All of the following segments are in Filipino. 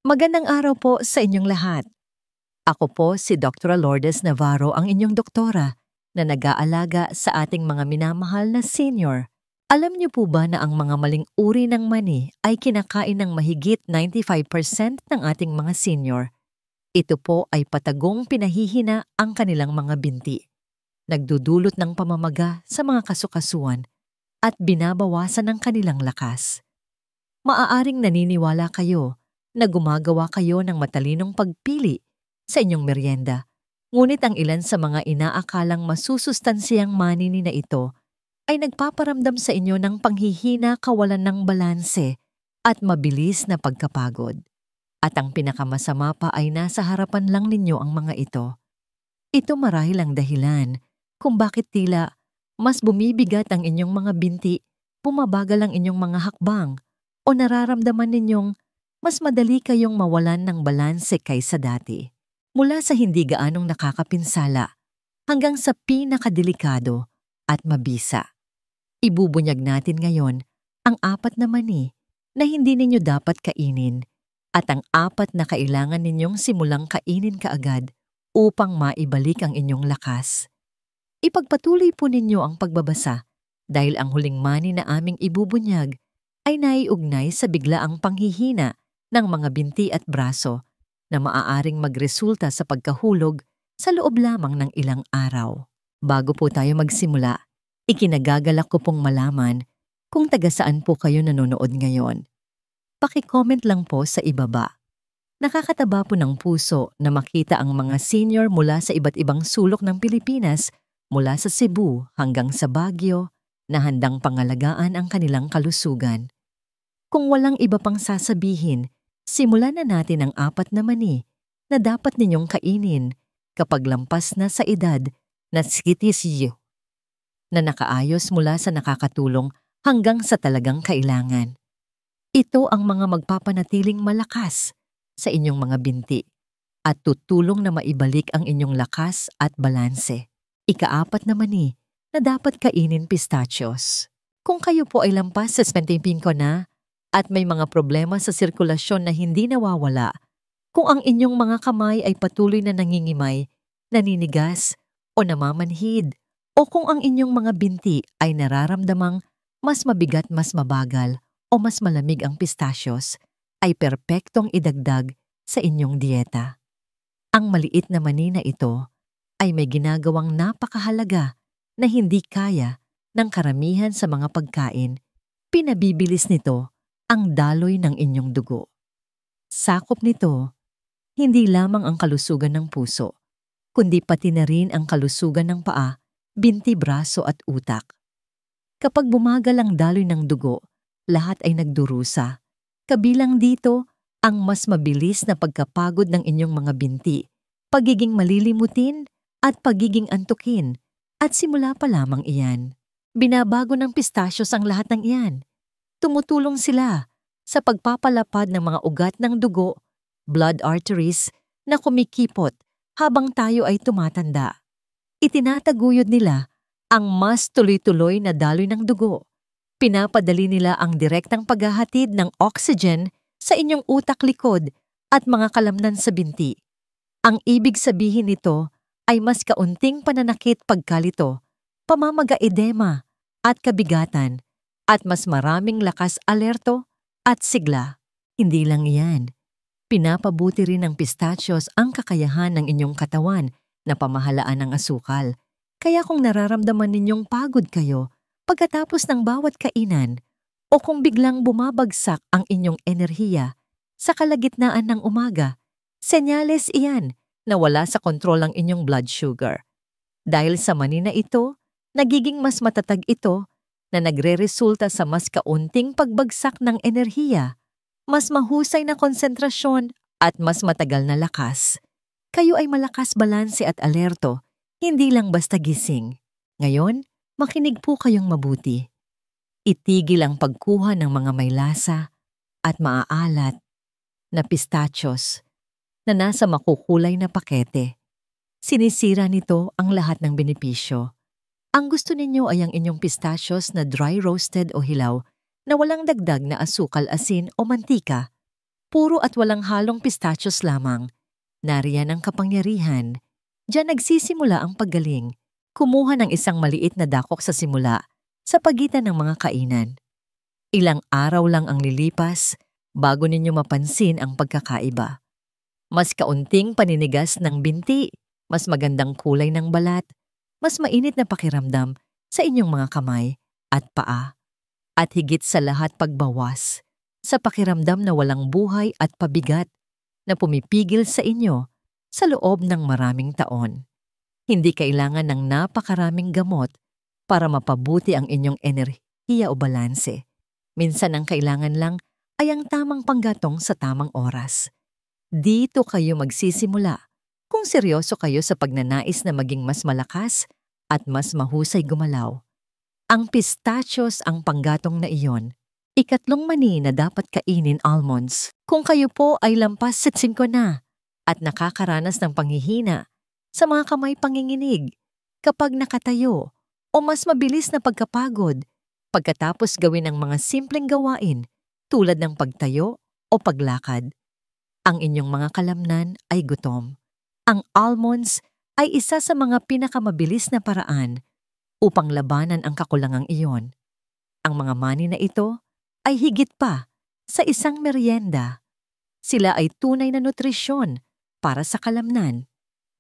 Magandang araw po sa inyong lahat. Ako po si Dr. Lourdes Navarro, ang inyong doktora na nag-aalaga sa ating mga minamahal na senior. Alam niyo po ba na ang mga maling uri ng mani ay kinakain ng mahigit 95% ng ating mga senior? Ito po ay patagong pinahihina ang kanilang mga binti. Nagdudulot ng pamamaga sa mga kasukasuan at binabawasan ng kanilang lakas. Maaaring naniniwala kayo na gumagawa kayo ng matalinong pagpili sa inyong merienda. Ngunit ang ilan sa mga inaakalang masusustansiyang manini na ito ay nagpaparamdam sa inyo ng panghihina, kawalan ng balanse at mabilis na pagkapagod. At ang pinakamasama pa ay nasa harapan lang ninyo ang mga ito. Ito marahil ang dahilan kung bakit tila mas bumibigat ang inyong mga binti, bumabagal ang inyong mga hakbang, o nararamdaman ninyong mas madali kayong mawalan ng balanse kaysa dati. Mula sa hindi gaanong nakakapinsala hanggang sa pinakadelikado at mabisa. Ibubunyag natin ngayon ang 4 na mani na hindi ninyo dapat kainin at ang 4 na kailangan ninyong simulang kainin kaagad upang maibalik ang inyong lakas. Ipagpatuloy po ninyo ang pagbabasa dahil ang huling mani na aming ibubunyag ay naiugnay sa biglaang panghihina ng mga binti at braso na maaaring magresulta sa pagkahulog sa loob lamang ng ilang araw. Bago po tayo magsimula, ikinagagalak ko pong malaman kung taga saan po kayo nanonood ngayon. Paki-comment lang po sa ibaba. Nakakataba po ng puso na makita ang mga senior mula sa iba't ibang sulok ng Pilipinas, mula sa Cebu hanggang sa Baguio, na handang pangalagaan ang kanilang kalusugan. Kung walang iba pang sasabihin, simulan na natin ang 4 na mani na dapat ninyong kainin kapag lampas na sa edad na 60 na nakaayos mula sa nakakatulong hanggang sa talagang kailangan. Ito ang mga magpapanatiling malakas sa inyong mga binti at tutulong na maibalik ang inyong lakas at balanse. Ika-4 na mani na dapat kainin, pistachios. Kung kayo po ay lampas sa 25 na at may mga problema sa sirkulasyon na hindi nawawala, kung ang inyong mga kamay ay patuloy na nangingimay, naninigas o namamanhid, o kung ang inyong mga binti ay nararamdamang mas mabigat, mas mabagal o mas malamig ang pistachios, ay perpektong idagdag sa inyong dieta. Ang maliit na mani na ito ay may ginagawang napakahalaga na hindi kaya ng karamihan sa mga pagkain. Pinabibilis nito ang daloy ng inyong dugo. Sakop nito, hindi lamang ang kalusugan ng puso, kundi pati na rin ang kalusugan ng paa, binti, braso at utak. Kapag bumagal ang daloy ng dugo, lahat ay nagdurusa. Kabilang dito ang mas mabilis na pagkapagod ng inyong mga binti, pagiging malilimutin at pagiging antukin, at simula pa lamang iyan. Binabago ng pistachios ang lahat ng iyan. Tumutulong sila sa pagpapalapad ng mga ugat ng dugo, blood arteries, na kumikipot habang tayo ay tumatanda. Itinataguyod nila ang mas tuloy-tuloy na daloy ng dugo. Pinapadali nila ang direktang paghahatid ng oxygen sa inyong utak, likod at mga kalamnan sa binti. Ang ibig sabihin nito ay mas kaunting pananakit pagkalito, pamamaga, edema at kabigatan, at mas maraming lakas, alerto at sigla. Hindi lang yan. Pinapabuti rin ng pistachios ang kakayahan ng inyong katawan na pamahalaan ng asukal. Kaya kung nararamdaman ninyong pagod kayo pagkatapos ng bawat kainan, o kung biglang bumabagsak ang inyong enerhiya sa kalagitnaan ng umaga, senyales iyan na wala sa kontrol ang inyong blood sugar. Dahil sa mani na ito, nagiging mas matatag ito na nagreresulta sa mas kaunting pagbagsak ng enerhiya, mas mahusay na konsentrasyon at mas matagal na lakas. Kayo ay malakas, balanse at alerto, hindi lang basta gising. Ngayon, makinig po kayong mabuti. Itigil ang pagkuha ng mga may lasa at maaalat na pistachios na nasa makukulay na pakete. Sinisira nito ang lahat ng benepisyo. Ang gusto ninyo ay ang inyong pistachios na dry roasted o hilaw na walang dagdag na asukal, asin o mantika. Puro at walang halong pistachios lamang. Nariyan ang kapangyarihan. Diyan nagsisimula ang paggaling. Kumuha ng isang maliit na dakok sa simula sa pagitan ng mga kainan. Ilang araw lang ang lilipas bago ninyo mapansin ang pagkakaiba. Mas kaunting paninigas ng binti, mas magandang kulay ng balat, mas mainit na pakiramdam sa inyong mga kamay at paa. At higit sa lahat pagbawas sa pakiramdam na walang buhay at pabigat na pumipigil sa inyo sa loob ng maraming taon. Hindi kailangan ng napakaraming gamot para mapabuti ang inyong enerhiya o balanse. Minsan ang kailangan lang ay ang tamang panggatong sa tamang oras. Dito kayo magsisimula kung seryoso kayo sa pagnanais na maging mas malakas at mas mahusay gumalaw. Ang pistachios ang panggatong na iyon. Ikatlong mani na dapat kainin almonds. Kung kayo po ay lampas sa 5 na at nakakaranas ng panghihina sa mga kamay panginginig kapag nakatayo o mas mabilis na pagkapagod pagkatapos gawin ang mga simpleng gawain tulad ng pagtayo o paglakad. Ang inyong mga kalamnan ay gutom. Ang almonds ay isa sa mga pinakamabilis na paraan upang labanan ang kakulangang iyon. Ang mga mani na ito ay higit pa sa isang merienda. Sila ay tunay na nutrisyon para sa kalamnan.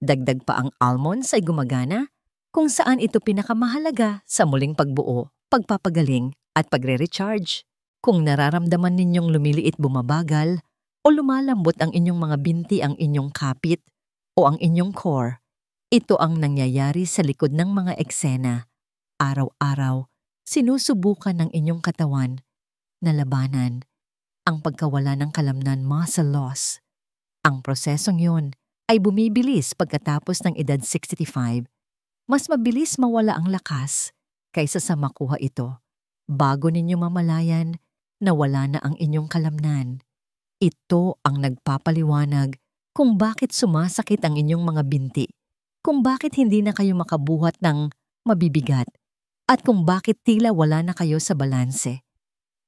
Dagdag pa ang almonds ay gumagana kung saan ito pinakamahalaga sa muling pagbuo, pagpapagaling at pagre-recharge. Kung nararamdaman ninyong lumiliit bumabagal o lumalambot ang inyong mga binti, ang inyong kapit o ang inyong core, ito ang nangyayari sa likod ng mga eksena. Araw-araw, sinusubukan ng inyong katawan na labanan ang pagkawala ng kalamnan, muscle loss. Ang prosesong yun ay bumibilis pagkatapos ng edad 65. Mas mabilis mawala ang lakas kaysa sa makuha ito bago ninyo mamalayan na wala na ang inyong kalamnan. Ito ang nagpapaliwanag kung bakit sumasakit ang inyong mga binti, kung bakit hindi na kayo makabuhat ng mabibigat, at kung bakit tila wala na kayo sa balanse.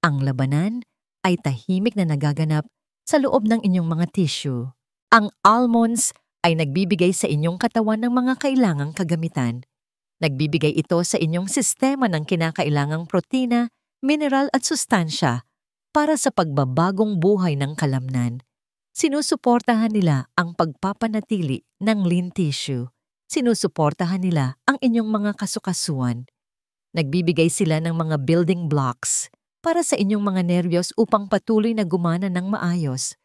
Ang labanan ay tahimik na nagaganap sa loob ng inyong mga tissue. Ang almonds ay nagbibigay sa inyong katawan ng mga kailangang kagamitan. Nagbibigay ito sa inyong sistema ng kinakailangang protina, mineral at sustansya para sa pagbabagong buhay ng kalamnan. Sinusuportahan nila ang pagpapanatili ng lean tissue. Sinusuportahan nila ang inyong mga kasukasuan. Nagbibigay sila ng mga building blocks para sa inyong mga nerbiyos upang patuloy na gumana ng maayos.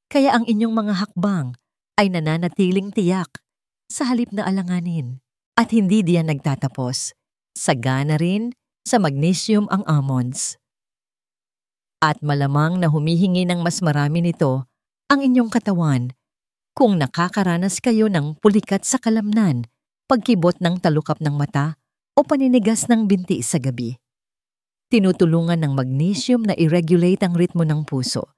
Kaya ang inyong mga hakbang ay nananatiling tiyak sa halip na alanganin. At hindi diyan nagtatapos. Sagana rin sa magnesium ang almonds. At malamang na humihingi ng mas marami nito ang inyong katawan kung nakakaranas kayo ng pulikat sa kalamnan, pagkibot ng talukap ng mata o paninigas ng binti sa gabi. Tinutulungan ng magnesium na i-regulate ang ritmo ng puso,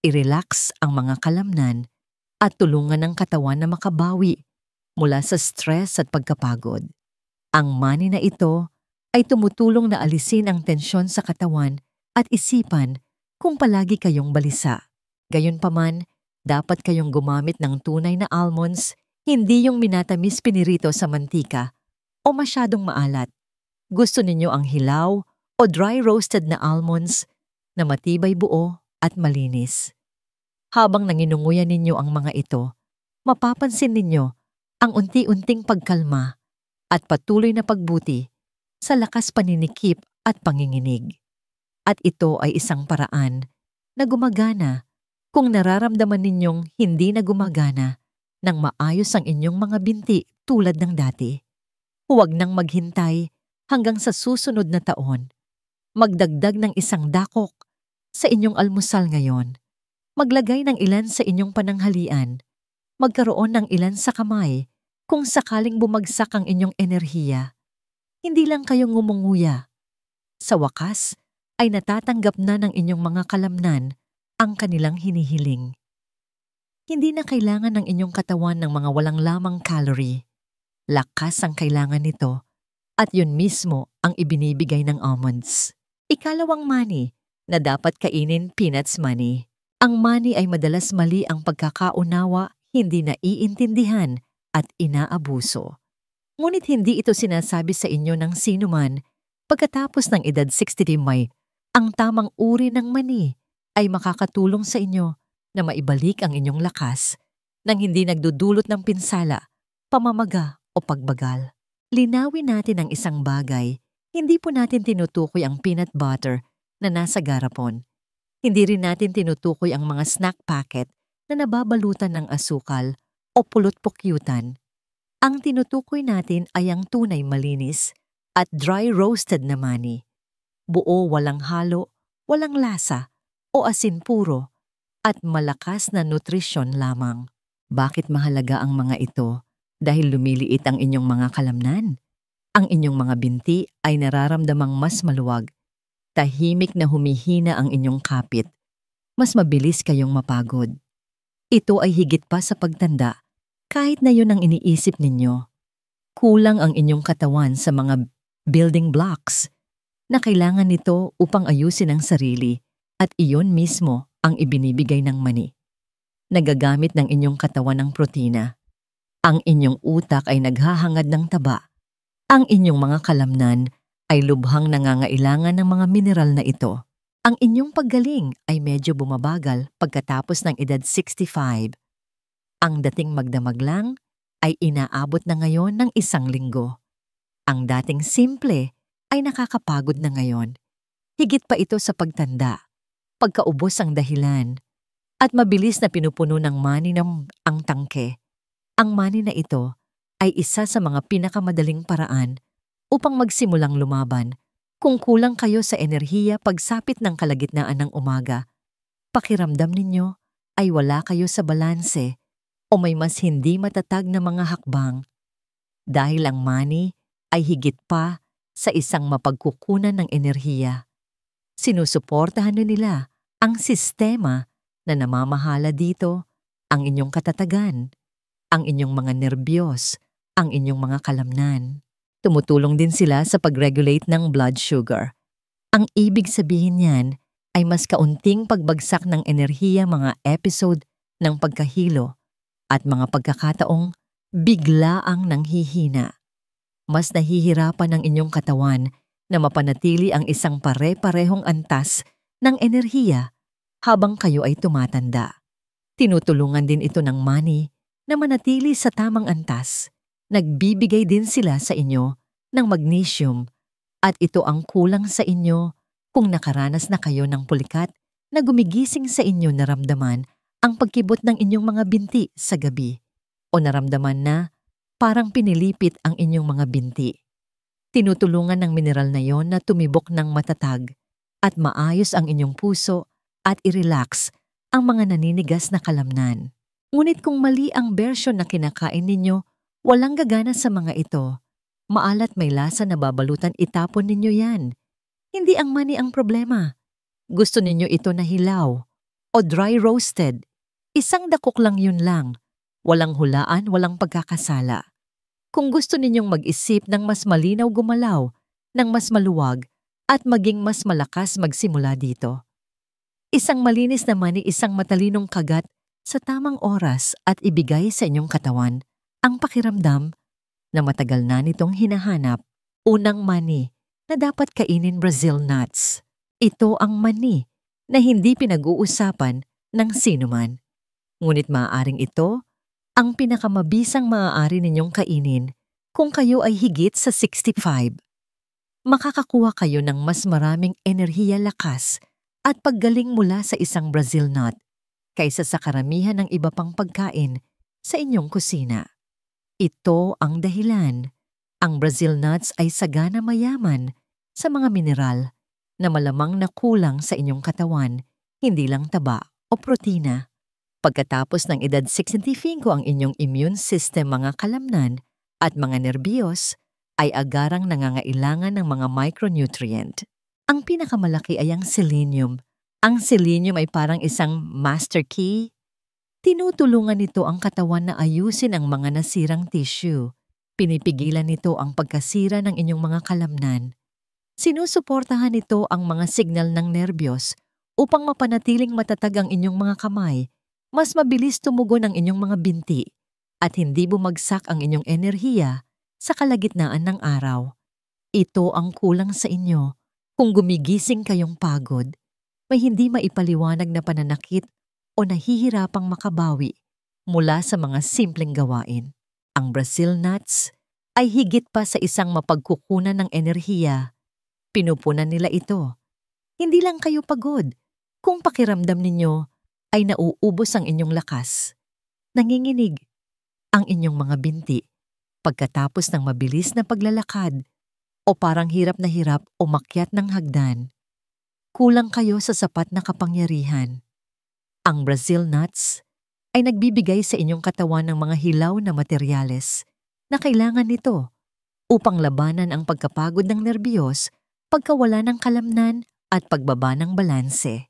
i-relax ang mga kalamnan, at tulungan ng katawan na makabawi mula sa stress at pagkapagod. Ang mani na ito ay tumutulong na alisin ang tensyon sa katawan at isipan kung palagi kayong balisa. Gayunpaman, dapat kayong gumamit ng tunay na almonds, hindi yung minatamis pinirito sa mantika o masyadong maalat. Gusto ninyo ang hilaw o dry roasted na almonds na matibay, buo at malinis. Habang nanginunguyan ninyo ang mga ito, mapapansin ninyo ang unti-unting pagkalma at patuloy na pagbuti sa lakas paninikip at panginginig. At ito ay isang paraan na gumagana kung nararamdaman ninyong hindi na gumagana ng maayos ang inyong mga binti tulad ng dati. Huwag nang maghintay hanggang sa susunod na taon. Magdagdag ng isang dakok sa inyong almusal ngayon. Maglagay ng ilan sa inyong pananghalian. Magkaroon ng ilan sa kamay kung sakaling bumagsak ang inyong enerhiya. Hindi lang kayo ngumunguya. Sa wakas, ay natatanggap na ng inyong mga kalamnan ang kanilang hinihiling. Hindi na kailangan ng inyong katawan ng mga walang lamang calorie. Lakas ang kailangan nito at yun mismo ang ibinibigay ng almonds. Ikalawang mani na dapat kainin, peanuts mani. Ang money ay madalas mali ang pagkakaunawa, hindi naiintindihan at inaabuso. Ngunit hindi ito sinasabi sa inyo ng sinuman pagkatapos ng edad 60 may ang tamang uri ng money ay makakatulong sa inyo na maibalik ang inyong lakas nang hindi nagdudulot ng pinsala, pamamaga o pagbagal. Linawin natin ang isang bagay, hindi po natin tinutukoy ang peanut butter na nasa garapon. Hindi rin natin tinutukoy ang mga snack packet na nababalutan ng asukal o pulot-pukyutan. Ang tinutukoy natin ay ang tunay malinis at dry roasted na money. Buo, walang halo, walang lasa o asin puro at malakas na nutrisyon lamang. Bakit mahalaga ang mga ito? Dahil lumiliit ang inyong mga kalamnan. Ang inyong mga binti ay nararamdamang mas maluwag. Tahimik na humihina ang inyong kapit. Mas mabilis kayong mapagod. Ito ay higit pa sa pagtanda, kahit na yun ang iniisip ninyo. Kulang ang inyong katawan sa mga building blocks na kailangan nito upang ayusin ang sarili at iyon mismo ang ibinibigay ng money. Nagagamit ng inyong katawan ng protina. Ang inyong utak ay naghahangad ng taba. Ang inyong mga kalamnan ay lubhang nangangailangan ng mga mineral na ito. Ang inyong paggaling ay medyo bumabagal pagkatapos ng edad 65. Ang dating magdamag lang ay inaabot na ngayon ng 1 linggo. Ang dating simple ay nakakapagod na ngayon. Higit pa ito sa pagtanda, pagkaubos ang dahilan, at mabilis na pinupuno ng money ang tangke. Ang money na ito ay isa sa mga pinakamadaling paraan upang magsimulang lumaban kung kulang kayo sa enerhiya pagsapit ng kalagitnaan ng umaga. Pakiramdam ninyo ay wala kayo sa balanse o may mas hindi matatag na mga hakbang. Dahil ang money ay higit pa sa isang mapagkukunan ng enerhiya. Sinusuportahan nila ang sistema na namamahala dito, ang inyong katatagan, ang inyong mga nerbiyos, ang inyong mga kalamnan. Tumutulong din sila sa pag-regulate ng blood sugar. Ang ibig sabihin niyan ay mas kaunting pagbagsak ng enerhiya mga episode ng pagkahilo at mga pagkakataong biglaang nanghihina. Mas nahihirapan ang inyong katawan na mapanatili ang isang pare-parehong antas ng enerhiya habang kayo ay tumatanda. Tinutulungan din ito ng money na manatili sa tamang antas. Nagbibigay din sila sa inyo ng magnesium at ito ang kulang sa inyo kung nakaranas na kayo ng pulikat na gumigising sa inyo naramdaman ang pagkibot ng inyong mga binti sa gabi o naramdaman na parang pinilipit ang inyong mga binti. Tinutulungan ng mineral na yon na tumibok ng matatag at maayos ang inyong puso at i-relax ang mga naninigas na kalamnan. Ngunit kung mali ang bersyon na kinakain ninyo, walang gagana sa mga ito. Maalat may lasa na babalutan, itapon ninyo yan. Hindi ang money ang problema. Gusto ninyo ito na hilaw o dry roasted. Isang dakok lang yun lang. Walang hulaan, walang pagkakasala. Kung gusto ninyong mag-isip ng mas malinaw gumalaw, ng mas maluwag, at maging mas malakas magsimula dito. Isang malinis na money, isang matalinong kagat sa tamang oras at ibigay sa inyong katawan ang pakiramdam na matagal na nitong hinahanap. Unang money na dapat kainin, Brazil nuts. Ito ang money na hindi pinag-uusapan ng sinuman. Ngunit maaaring ito ang pinakamabisang maaari ninyong kainin kung kayo ay higit sa 65. Makakakuha kayo ng mas maraming enerhiya, lakas at paggaling mula sa isang Brazil nut kaysa sa karamihan ng iba pang pagkain sa inyong kusina. Ito ang dahilan. Ang Brazil nuts ay sagana mayaman sa mga mineral na malamang na kulang sa inyong katawan, hindi lang taba o protina. Pagkatapos ng edad 65 ang inyong immune system, mga kalamnan at mga nerbiyos ay agarang nangangailangan ng mga micronutrient. Ang pinakamalaki ay ang selenium. Ang selenium ay parang isang master key. Tinutulungan nito ang katawan na ayusin ang mga nasirang tissue. Pinipigilan nito ang pagkasira ng inyong mga kalamnan. Sinusuportahan nito ang mga signal ng nerbiyos upang mapanatiling matatag ang inyong mga kamay, mas mabilis tumugon ang inyong mga binti, at hindi bumagsak ang inyong enerhiya sa kalagitnaan ng araw. Ito ang kulang sa inyo kung gumigising kayong pagod, may hindi maipaliwanag na pananakit o nahihirapang makabawi mula sa mga simpleng gawain. Ang Brazil nuts ay higit pa sa isang mapagkukunan ng enerhiya. Pinupunan nila ito. Hindi lang kayo pagod kung pakiramdam ninyo ay nauubos ang inyong lakas. Nanginginig ang inyong mga binti pagkatapos ng mabilis na paglalakad o parang hirap na hirap umakyat ng hagdan. Kulang kayo sa sapat na kapangyarihan. Ang Brazil nuts ay nagbibigay sa inyong katawan ng mga hilaw na materyales na kailangan nito upang labanan ang pagkapagod ng nerbiyos, pagkawala ng kalamnan at pagbaba ng balanse.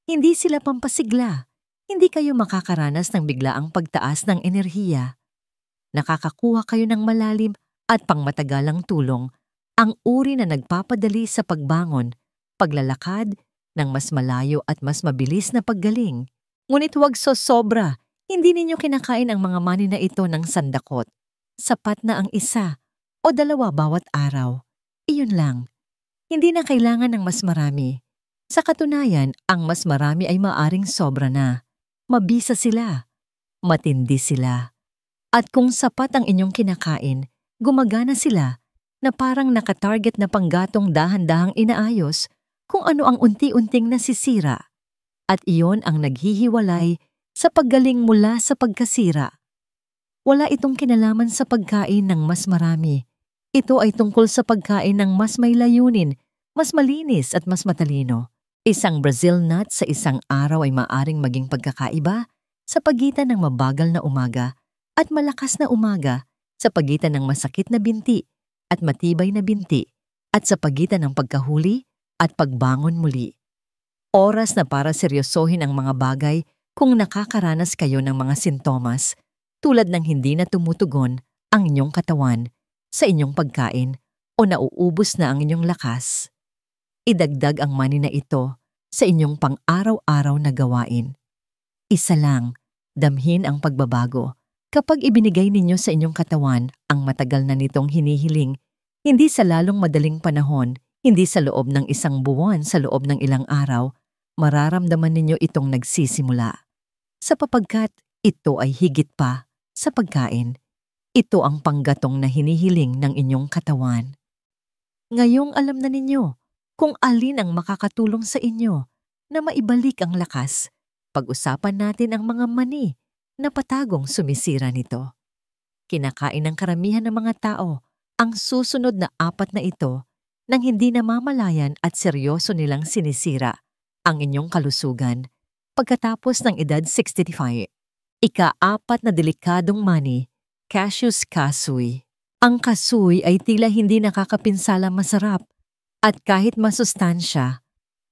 Hindi sila pampasigla. Hindi kayo makakaranas ng biglaang pagtaas ng enerhiya. Nakakakuha kayo ng malalim at pangmatagalang tulong, ang uri na nagpapadali sa pagbangon, paglalakad ng mas malayo at mas mabilis na paggaling. Ngunit huwag sosobra, hindi ninyo kinakain ang mga mani na ito ng sandakot. Sapat na ang isa o dalawa bawat araw. Iyon lang. Hindi na kailangan ng mas marami. Sa katunayan, ang mas marami ay maaring sobra na. Mabisa sila. Matindi sila. At kung sapat ang inyong kinakain, gumagana sila na parang nakatarget na panggatong dahan-dahang inaayos kung ano ang unti-unting nasisira. At iyon ang naghihiwalay sa paggaling mula sa pagkasira. Wala itong kinalaman sa pagkain ng mas marami. Ito ay tungkol sa pagkain ng mas may layunin, mas malinis at mas matalino. Isang Brazil nut sa isang araw ay maaring maging pagkakaiba sa pagitan ng mabagal na umaga at malakas na umaga, sa pagitan ng masakit na binti at matibay na binti, at sa pagitan ng pagkahuli at pagbangon muli. Oras na para seryosohin ang mga bagay kung nakakaranas kayo ng mga sintomas tulad ng hindi na tumutugon ang inyong katawan sa inyong pagkain o nauubos na ang inyong lakas. Idagdag ang mani na ito sa inyong pang-araw-araw na gawain. Isa lang, damhin ang pagbabago. Kapag ibinigay ninyo sa inyong katawan ang matagal na nitong hinihiling, hindi sa lalong madaling panahon, hindi sa loob ng isang buwan, sa loob ng ilang araw, mararamdaman ninyo itong nagsisimula. Sapagkat ito ay higit pa sa pagkain. Ito ang panggatong na hinihiling ng inyong katawan. Ngayong alam na ninyo kung alin ang makakatulong sa inyo na maibalik ang lakas. Pag-usapan natin ang mga mani na patagong sumisira nito. Kinakain ng karamihan ng mga tao ang susunod na 4 na ito nang hindi namamalayan at seryoso nilang sinisira ang inyong kalusugan pagkatapos ng edad 65. Ika-4 na delikadong mani, Cashews Kasoy. Ang kasoy ay tila hindi nakakapinsala masarap at kahit masustansya,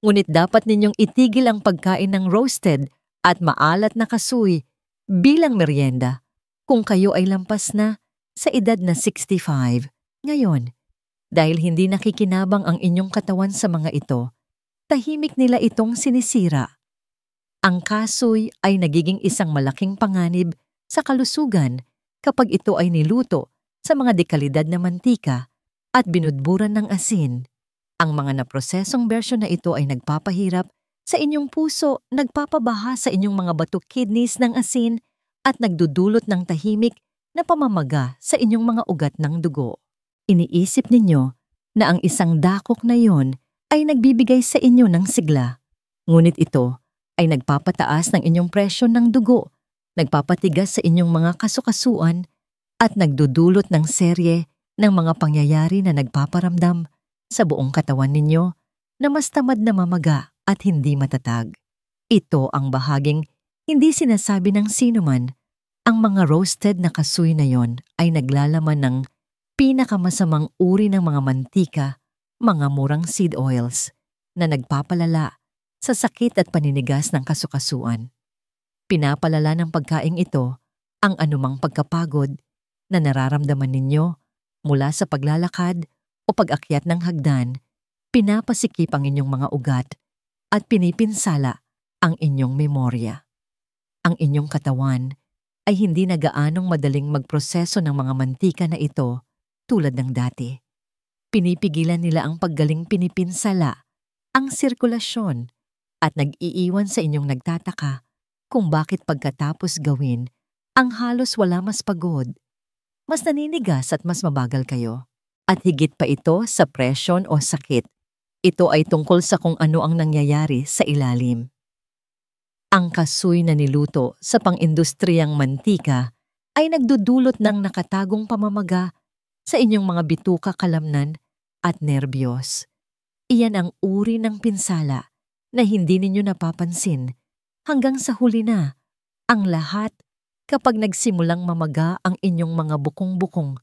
ngunit dapat ninyong itigil ang pagkain ng roasted at maalat na kasoy bilang merienda kung kayo ay lampas na sa edad na 65. Ngayon, dahil hindi nakikinabang ang inyong katawan sa mga ito, tahimik nila itong sinisira. Ang kasoy ay nagiging isang malaking panganib sa kalusugan kapag ito ay niluto sa mga dekalidad na mantika at binudburan ng asin. Ang mga naprosesong bersyon na ito ay nagpapahirap sa inyong puso, nagpapabaha sa inyong mga batok kidneys ng asin at nagdudulot ng tahimik na pamamaga sa inyong mga ugat ng dugo. Iniisip ninyo na ang isang dakok na yon ay nagbibigay sa inyo ng sigla. Ngunit ito ay nagpapataas ng inyong presyon ng dugo, nagpapatigas sa inyong mga kasukasuan at nagdudulot ng serye ng mga pangyayari na nagpaparamdam sa buong katawan ninyo na mas tamad na mamaga at hindi matatag. Ito ang bahaging hindi sinasabi ng sinuman. Ang mga roasted na kasoy na yon ay naglalaman ng pinakamasamang uri ng mga mantika, mga murang seed oils, na nagpapalala sa sakit at paninigas ng kasukasuan. Pinapalala ng pagkaing ito ang anumang pagkapagod na nararamdaman ninyo mula sa paglalakad o pag-akyat ng hagdan. Pinapasikip ang inyong mga ugat at pinipinsala ang inyong memorya. Ang inyong katawan ay hindi na gaanong madaling magproseso ng mga mantika na ito tulad ng dati. Pinipigilan nila ang paggaling pinipinsala, ang sirkulasyon, at nag-iiwan sa inyong nagtataka kung bakit pagkatapos gawin ang halos wala mas pagod, mas naninigas at mas mabagal kayo. At higit pa ito sa presyon o sakit. Ito ay tungkol sa kung ano ang nangyayari sa ilalim. Ang kasoy na niluto sa pang-industriyang mantika ay nagdudulot ng nakatagong pamamaga sa inyong mga bituka, kalamnan at nerbiyos. Iyan ang uri ng pinsala na hindi ninyo napapansin hanggang sa huli na ang lahat kapag nagsimulang mamaga ang inyong mga bukong-bukong,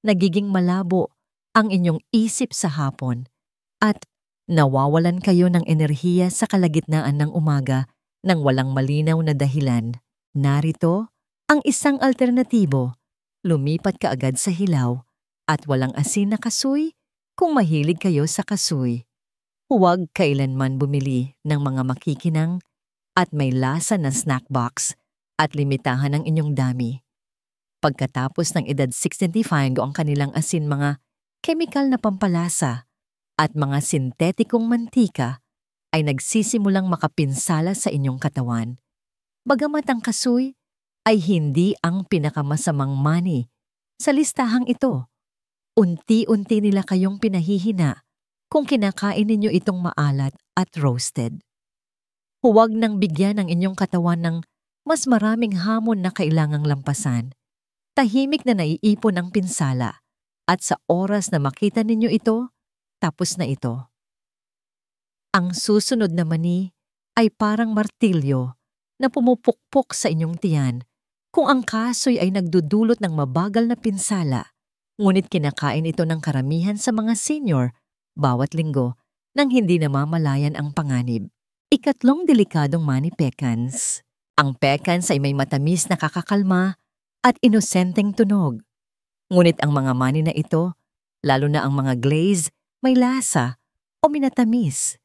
nagiging malabo ang inyong isip sa hapon at nawawalan kayo ng enerhiya sa kalagitnaan ng umaga nang walang malinaw na dahilan. Narito ang isang alternatibo: lumipat ka agad sa hilaw at walang asin na kasoy kung mahilig kayo sa kasoy. Huwag kailanman bumili ng mga makikinang at may lasa na snack box at limitahan ang inyong dami. Pagkatapos ng edad 65 ang kanilang asin, mga kemikal na pampalasa at mga sintetikong mantika ay nagsisimulang makapinsala sa inyong katawan. Bagamat ang kasoy ay hindi ang pinakamasamang mani sa listahang ito, unti-unti nila kayong pinahihina kung kinakain ninyo itong maalat at roasted. Huwag nang bigyan ng inyong katawan ng mas maraming hamon na kailangang lampasan. Tahimik na naiipon ang pinsala at sa oras na makita ninyo ito, tapos na ito. Ang susunod na mani ay parang martilyo na pumupukpok sa inyong tiyan kung ang kasoy ay nagdudulot ng mabagal na pinsala, ngunit kinakain ito ng karamihan sa mga senior bawat linggo nang hindi namamalayan ang panganib. Ikatlong delikadong mani, pecans. Ang pecans ay may matamis na kakakalma at inosenteng tunog. Ngunit ang mga mani na ito, lalo na ang mga glaze, may lasa o minatamis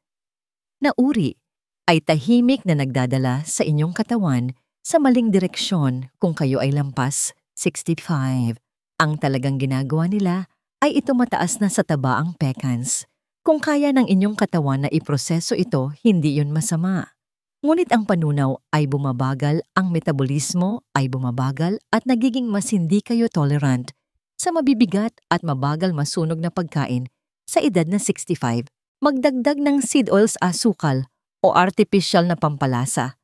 na uri, ay tahimik na nagdadala sa inyong katawan sa maling direksyon kung kayo ay lampas 65. Ang talagang ginagawa nila ay ito mataas na sa taba ang pecans. Kung kaya ng inyong katawan na iproseso ito, hindi yun masama. Ngunit ang panunaw ay bumabagal, ang metabolismo ay bumabagal at nagiging mas hindi kayo tolerant sa mabibigat at mabagal masunog na pagkain sa edad na 65. Magdagdag ng seed oils, asukal o artificial na pampalasa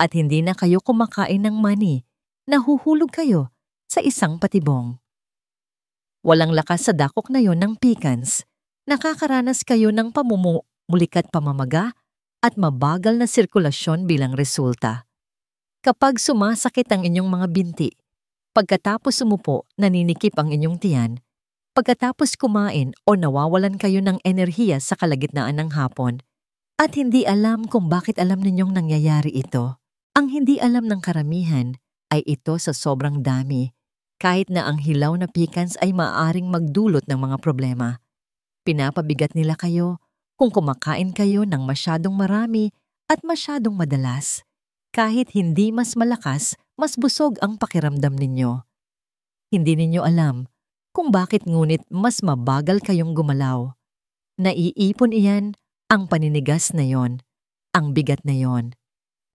at hindi na kayo kumakain ng mani, nahuhulog kayo sa isang patibong. Walang lakas sa dakok na yon ng pecans, nakakaranas kayo ng pamumulikat, pamamaga at mabagal na sirkulasyon bilang resulta. Kapag sumasakit ang inyong mga binti, pagkatapos umupo, naninikip ang inyong tiyan, pagkatapos kumain o nawawalan kayo ng enerhiya sa kalagitnaan ng hapon, at hindi alam kung bakit alam ninyong nangyayari ito. Ang hindi alam ng karamihan ay ito sa sobrang dami, kahit na ang hilaw na pecans ay maaaring magdulot ng mga problema. Pinapabigat nila kayo kung kumakain kayo ng masyadong marami at masyadong madalas. Kahit hindi mas malakas, mas busog ang pakiramdam ninyo. Hindi ninyo alam kung bakit, ngunit mas mabagal kayong gumalaw. Naiipon iyan ang paninigas na yon, ang bigat na yon.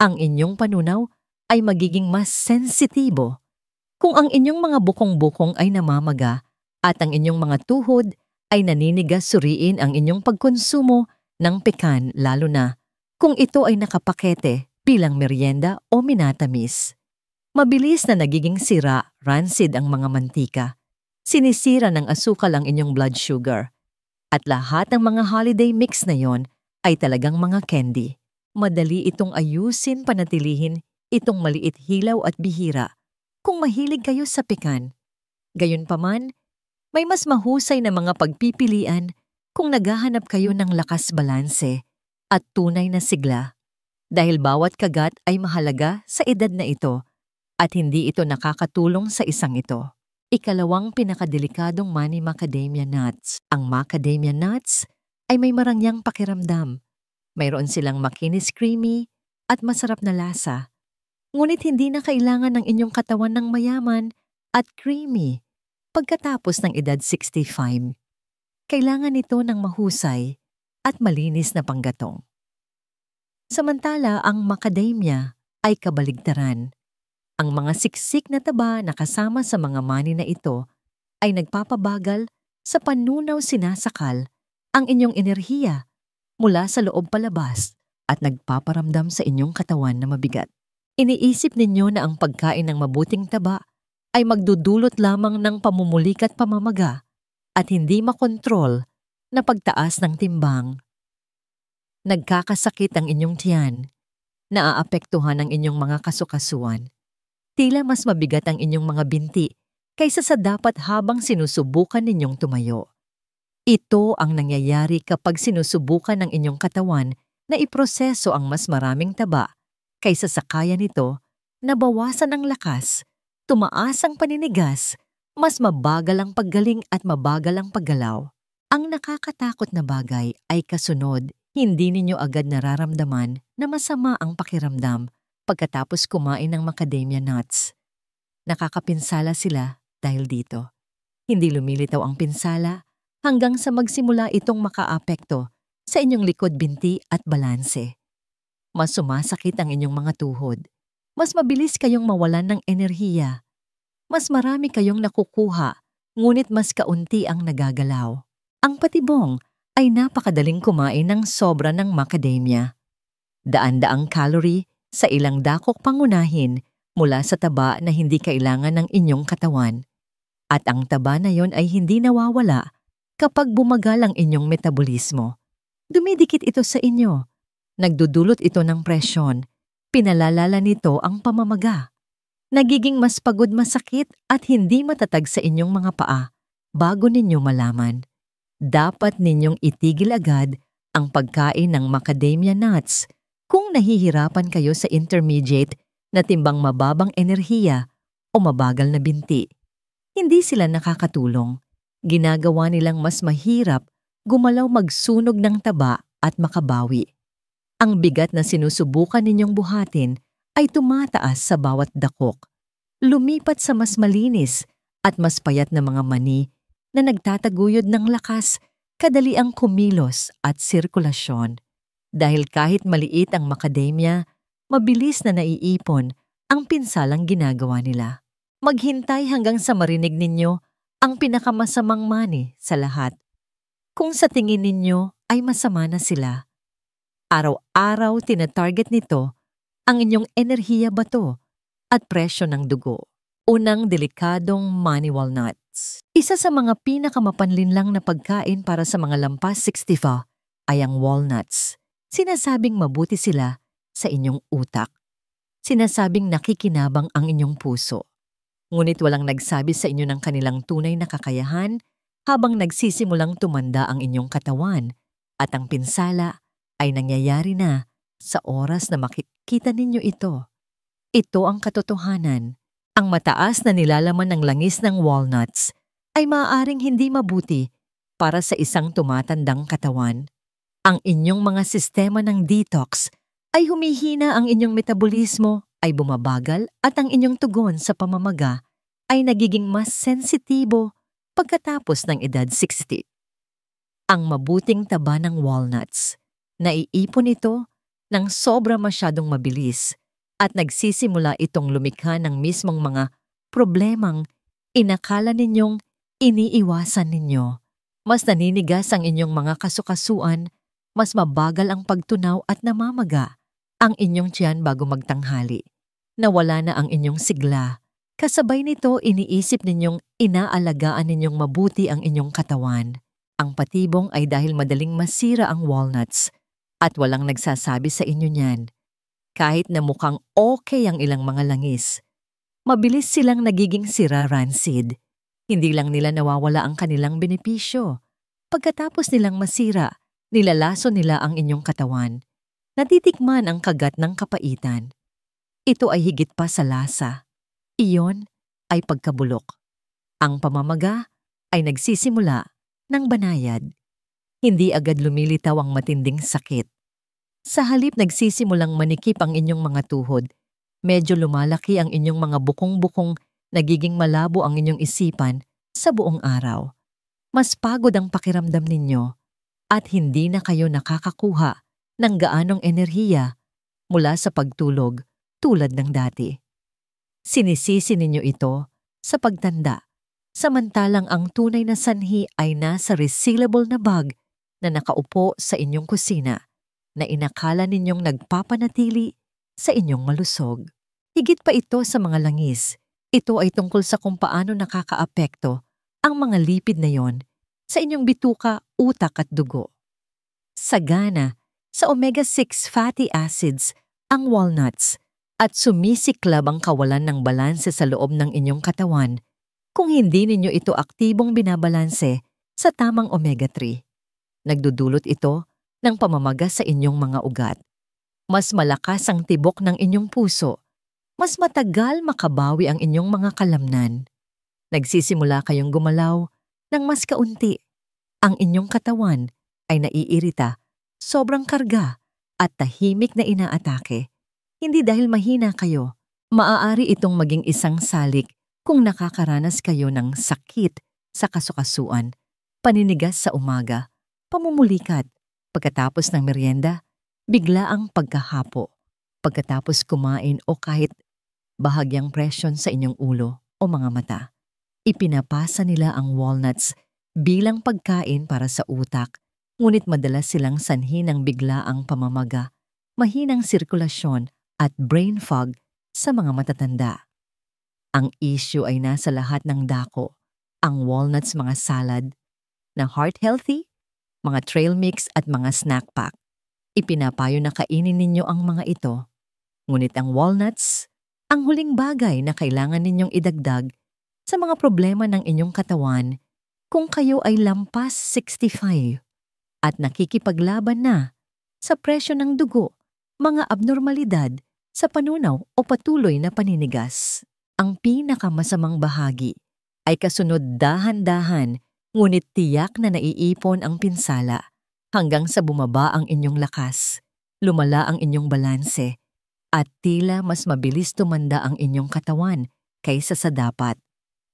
Ang inyong panunaw ay magiging mas sensitibo kung ang inyong mga bukong-bukong ay namamaga at ang inyong mga tuhod ay naninigas. Suriin ang inyong pagkonsumo ng pecan, lalo na kung ito ay nakapakete bilang merienda o minatamis. Mabilis na nagiging sira, rancid ang mga mantika. Sinisira ng asukal ang inyong blood sugar. At lahat ng mga holiday mix na yon ay talagang mga candy. Madali itong ayusin, panatilihin itong maliit, hilaw at bihira kung mahilig kayo sa pecan. Gayunpaman, may mas mahusay na mga pagpipilian kung naghahanap kayo ng lakas, balanse at tunay na sigla. Dahil bawat kagat ay mahalaga sa edad na ito at hindi ito nakakatulong sa isang ito. Ikalawang pinakadelikadong mani, macadamia nuts. Ang macadamia nuts ay may marangyang pakiramdam. Mayroon silang makinis creamy at masarap na lasa. Ngunit hindi na kailangan ng inyong katawan ng mayaman at creamy pagkatapos ng edad 65. Kailangan ito ng mahusay at malinis na panggatong. Samantala, ang macadamia ay kabaligtaran. Ang mga siksik na taba na kasama sa mga mani na ito ay nagpapabagal sa panunaw sinasakal ang inyong enerhiya mula sa loob palabas at nagpaparamdam sa inyong katawan na mabigat. Iniisip ninyo na ang pagkain ng mabuting taba ay magdudulot lamang ng pamumulik at pamamaga at hindi makontrol na pagtaas ng timbang. Nagkakasakit ang inyong tiyan, naaapektuhan ang inyong mga kasukasuan. Tila mas mabigat ang inyong mga binti kaysa sa dapat habang sinusubukan ninyong tumayo. Ito ang nangyayari kapag sinusubukan ng inyong katawan na iproseso ang mas maraming taba kaysa sa kaya nito, nabawasan ang lakas, tumaas ang paninigas, mas mabagal ang paggaling at mabagal ang paggalaw. Ang nakakatakot na bagay ay kasunod, hindi ninyo agad nararamdaman na masama ang pakiramdam pagkatapos kumain ng macadamia nuts. Nakakapinsala sila dahil dito. Hindi lumilitaw ang pinsala hanggang sa magsimula itong makaapekto sa inyong likod binti at balanse. Mas sumasakit ang inyong mga tuhod. Mas mabilis kayong mawalan ng enerhiya. Mas marami kayong nakukuha, ngunit mas kaunti ang nagagalaw. Ang patibong ay napakadaling kumain ng sobra ng macadamia. Daan-daang calorie sa ilang dakok pangunahin mula sa taba na hindi kailangan ng inyong katawan. At ang taba na yon ay hindi nawawala kapag bumagal ang inyong metabolismo. Dumidikit ito sa inyo. Nagdudulot ito ng presyon. Pinalalala nito ang pamamaga. Nagiging mas pagod, masakit at hindi matatag sa inyong mga paa bago ninyo malaman. Dapat ninyong itigil agad ang pagkain ng macadamia nuts kung nahihirapan kayo sa intermediate na timbang mababang enerhiya o mabagal na binti. Hindi sila nakakatulong. Ginagawa nilang mas mahirap gumalaw, magsunog ng taba at makabawi. Ang bigat na sinusubukan ninyong buhatin ay tumataas sa bawat dakok. Lumipat sa mas malinis at mas payat na mga mani na nagtataguyod ng lakas, kadali ang kumilos at sirkulasyon. Dahil kahit maliit ang macadamia, mabilis na naiipon ang pinsalang ginagawa nila. Maghintay hanggang sa marinig ninyo ang pinakamasamang mani sa lahat. Kung sa tingin ninyo ay masama na sila. Araw-araw tinatarget nito ang inyong enerhiya, bato at presyo ng dugo. Unang delikadong mani walnuts. Isa sa mga pinakamapanlinlang na pagkain para sa mga lampas 65 ay ang walnuts. Sinasabing mabuti sila sa inyong utak. Sinasabing nakikinabang ang inyong puso. Ngunit walang nagsabi sa inyo ng kanilang tunay na kakayahan habang nagsisimulang tumanda ang inyong katawan at ang pinsala ay nangyayari na sa oras na makikita ninyo ito. Ito ang katotohanan. Ang mataas na nilalaman ng langis ng walnuts ay maaaring hindi mabuti para sa isang tumatandang katawan. Ang inyong mga sistema ng detox ay humihina, ang inyong metabolismo ay bumabagal at ang inyong tugon sa pamamaga ay nagiging mas sensitibo pagkatapos ng edad 60. Ang mabuting taba ng walnuts, naiipon ito ng sobra masyadong mabilis at nagsisimula itong lumikha ng mismong mga problemang inakala ninyong iniiwasan ninyo. Mas naninigas ang inyong mga kasukasuan, mas mabagal ang pagtunaw at namamaga ang inyong tiyan bago magtanghali. Nawala na ang inyong sigla. Kasabay nito, iniisip ninyong inaalagaan ninyong mabuti ang inyong katawan. Ang patibong ay dahil madaling masira ang walnuts at walang nagsasabi sa inyo niyan. Kahit na mukhang okay ang ilang mga langis, mabilis silang nagiging sira, rancid. Hindi lang nila nawawala ang kanilang benepisyo. Pagkatapos nilang masira, nilalaso nila ang inyong katawan. Natitikman ang kagat ng kapaitan. Ito ay higit pa sa lasa. Iyon ay pagkabulok. Ang pamamaga ay nagsisimula ng banayad. Hindi agad lumilitaw ang matinding sakit. Sa halip nagsisimulang manikip ang inyong mga tuhod, medyo lumalaki ang inyong mga bukong-bukong, nagiging malabo ang inyong isipan sa buong araw. Mas pagod ang pakiramdam ninyo at hindi na kayo nakakakuha ng gaanong enerhiya mula sa pagtulog tulad ng dati. Sinisisi ninyo ito sa pagtanda, samantalang ang tunay na sanhi ay nasa resealable na bag na nakaupo sa inyong kusina na inakala ninyong nagpapanatili sa inyong malusog. Higit pa ito sa mga langis. Ito ay tungkol sa kung paano nakakaapekto ang mga lipid na yon sa inyong bituka, utak at dugo. Sagana sa omega-6 fatty acids ang walnuts at sumisiklab ang kawalan ng balanse sa loob ng inyong katawan kung hindi ninyo ito aktibong binabalanse sa tamang omega-3. Nagdudulot ito ng pamamaga sa inyong mga ugat. Mas malakas ang tibok ng inyong puso. Mas matagal makabawi ang inyong mga kalamnan. Nagsisimula kayong gumalaw ng mas kaunti. Ang inyong katawan ay naiirita, sobrang karga at tahimik na inaatake. Hindi dahil mahina kayo. Maaari itong maging isang salik kung nakakaranas kayo ng sakit sa kasukasuan, paninigas sa umaga, pamumulikat, pagkatapos ng merienda, biglaang pagkahapo, pagkatapos kumain o kahit bahagyang presyon sa inyong ulo o mga mata. Ipinapasa nila ang walnuts bilang pagkain para sa utak, ngunit madalas silang sanhi ng biglaang pamamaga, mahinang sirkulasyon at brain fog sa mga matatanda. Ang issue ay nasa lahat ng dako, ang walnuts mga salad, na heart healthy, mga trail mix at mga snack pack. Ipinapayo na kainin ninyo ang mga ito. Ngunit ang walnuts, ang huling bagay na kailangan ninyong idagdag sa mga problema ng inyong katawan kung kayo ay lampas 65 at nakikipaglaban na sa presyo ng dugo, mga abnormalidad sa panunaw o patuloy na paninigas. Ang pinakamasamang bahagi ay kasunod dahan-dahan ngunit tiyak na naiipon ang pinsala hanggang sa bumaba ang inyong lakas, lumala ang inyong balanse, at tila mas mabilis tumanda ang inyong katawan kaysa sa dapat.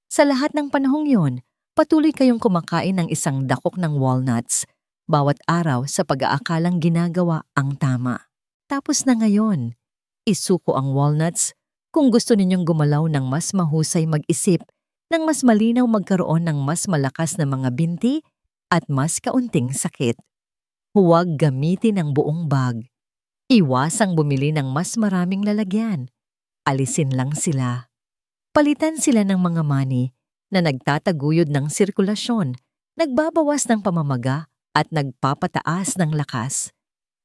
Sa lahat ng panahong yon, patuloy kayong kumakain ng isang dakok ng walnuts bawat araw sa pag-aakalang ginagawa ang tama. Tapos na ngayon, isuko ang walnuts kung gusto ninyong gumalaw ng mas mahusay mag-isip, ng mas malinaw magkaroon ng mas malakas na mga binti at mas kaunting sakit. Huwag gamitin ang buong bag. Iwasang bumili ng mas maraming lalagyan. Alisin lang sila. Palitan sila ng mga mani na nagtataguyod ng sirkulasyon, nagbabawas ng pamamaga at nagpapataas ng lakas.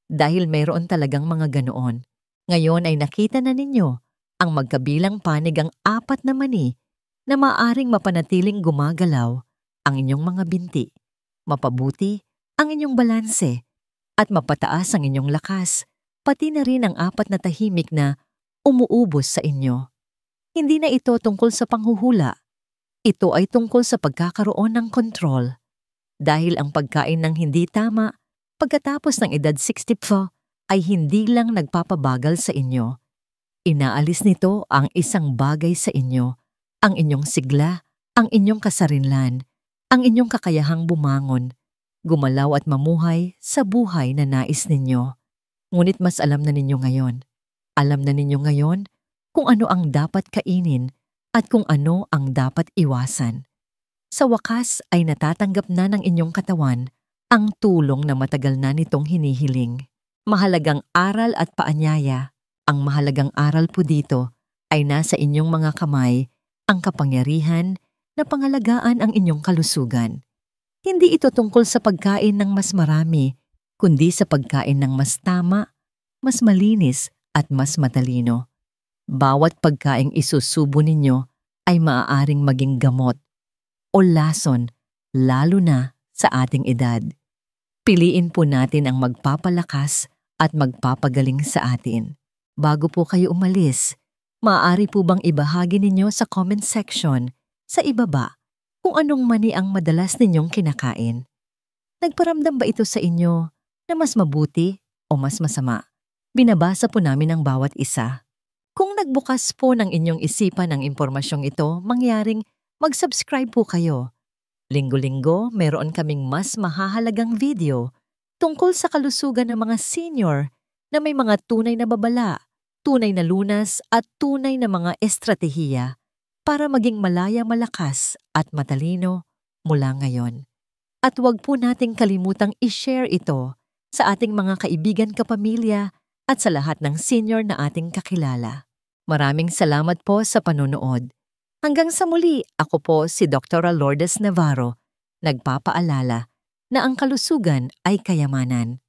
Dahil mayroon talagang mga ganoon, ngayon ay nakita na ninyo ang magkabilang panig ang 4 na mani na maaaring mapanatiling gumagalaw ang inyong mga binti, mapabuti ang inyong balanse, at mapataas ang inyong lakas, pati na rin ang 4 na tahimik na umuubos sa inyo. Hindi na ito tungkol sa panghuhula. Ito ay tungkol sa pagkakaroon ng kontrol. Dahil ang pagkain ng hindi tama pagkatapos ng edad 64 ay hindi lang nagpapabagal sa inyo. Inaalis nito ang isang bagay sa inyo, ang inyong sigla, ang inyong kasarinlan, ang inyong kakayahang bumangon, gumalaw at mamuhay sa buhay na nais ninyo. Ngunit mas alam na ninyo ngayon. Alam na ninyo ngayon kung ano ang dapat kainin at kung ano ang dapat iwasan. Sa wakas ay natatanggap na ng inyong katawan ang tulong na matagal na nitong hinihiling. Mahalagang aral at paanyaya. Ang mahalagang aral po dito ay nasa inyong mga kamay ang kapangyarihan na pangalagaan ang inyong kalusugan. Hindi ito tungkol sa pagkain ng mas marami, kundi sa pagkain ng mas tama, mas malinis at mas matalino. Bawat pagkaing isusubo ninyo ay maaaring maging gamot o lason, lalo na sa ating edad. Piliin po natin ang magpapalakas at magpapagaling sa atin. Bago po kayo umalis, maaari po bang ibahagi ninyo sa comment section sa ibaba kung anong mani ang madalas ninyong kinakain? Nagparamdam ba ito sa inyo na mas mabuti O mas masama, binabasa po namin ang bawat isa. Kung nagbukas po ng inyong isipan ang impormasyong ito, mangyaring mag-subscribe po kayo. Linggo-linggo, meron kaming mas mahahalagang video tungkol sa kalusugan ng mga senior na may mga tunay na babala, tunay na lunas at tunay na mga estratehiya para maging malaya, malakas at matalino mula ngayon. At huwag po nating kalimutang i-share ito sa ating mga kaibigan, kapamilya at sa lahat ng senior na ating kakilala. Maraming salamat po sa panonood. Hanggang sa muli, ako po si Dr. Lourdes Navarro, nagpapaalala na ang kalusugan ay kayamanan.